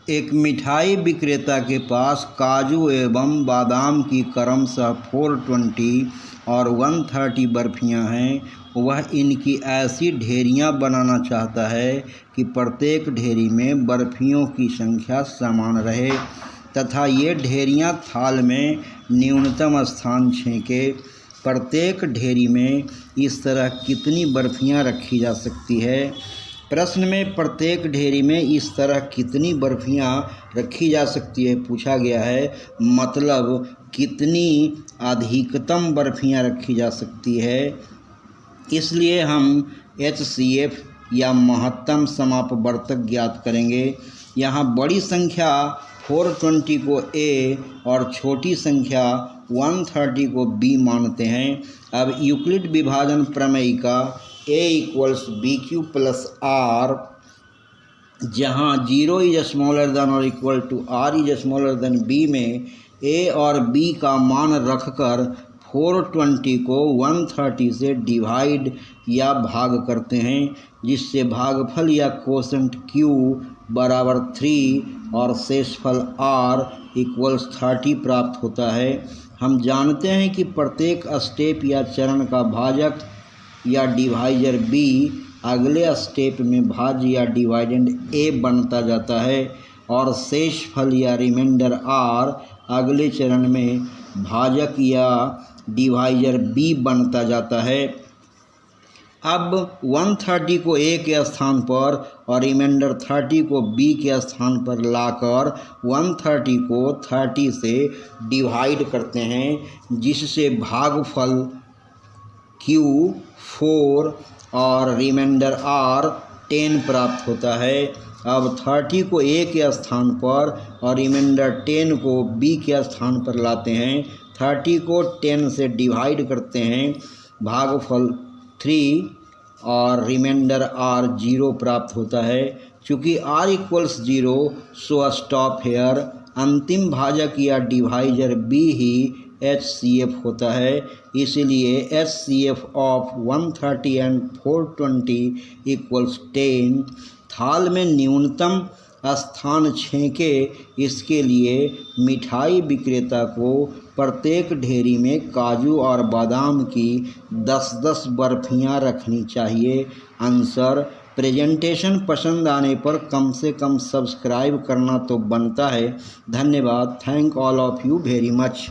एक मिठाई विक्रेता के पास काजू एवं बादाम की क्रमशः 420 और 130 बर्फियां हैं। वह इनकी ऐसी ढेरियां बनाना चाहता है कि प्रत्येक ढेरी में बर्फियों की संख्या समान रहे तथा ये ढेरियां थाल में न्यूनतम स्थान छेंके। प्रत्येक ढेरी में इस तरह कितनी बर्फियां रखी जा सकती है? प्रश्न में प्रत्येक ढेरी में इस तरह कितनी बर्फियां रखी जा सकती है पूछा गया है, मतलब कितनी अधिकतम बर्फियां रखी जा सकती है। इसलिए हम HCF या महत्तम समापवर्तक ज्ञात करेंगे। यहाँ बड़ी संख्या 420 को A और छोटी संख्या 130 को B मानते हैं। अब यूक्लिड विभाजन प्रमेय का A = BQ + R, जहाँ 0 is smaller than or equal to R is smaller than B में A और B का मान रखकर 420 को 130 से डिवाइड या भाग करते हैं, जिससे भागफल या कोसेंट Q बराबर 3 और शेषफल R = 30 प्राप्त होता है। हम जानते हैं कि प्रत्येक स्टेप या चरण का भाजक या डिवाइजर B अगले स्टेप में भाज्य या डिवाइडेंड A बनता जाता है और शेषफल या रिमाइंडर R अगले चरण में भाजक या डिवाइजर B बनता जाता है। अब 130 को A के स्थान पर और रिमाइंडर 30 को B के स्थान पर लाकर 130 को 30 से डिवाइड करते हैं, जिससे भागफल Q 4 और रिमाइंडर R 10 प्राप्त होता है। अब 30 को A के स्थान पर और रिमाइंडर 10 को B के स्थान पर लाते हैं। 30 को 10 से डिवाइड करते हैं, भागफल 3 और रिमाइंडर R 0 प्राप्त होता है। चूँकि R = 0 सो स्टॉप हेयर। अंतिम भाजक या डिवाइजर B ही HCF होता है। इसलिए HCF ऑफ 130 एंड 420 = 10। थाल में न्यूनतम स्थान छेंके। इसके लिए मिठाई विक्रेता को प्रत्येक ढेरी में काजू और बादाम की 10-10 बर्फियां रखनी चाहिए। आंसर: प्रेजेंटेशन पसंद आने पर कम से कम सब्सक्राइब करना तो बनता है। धन्यवाद। Thank all of you very much.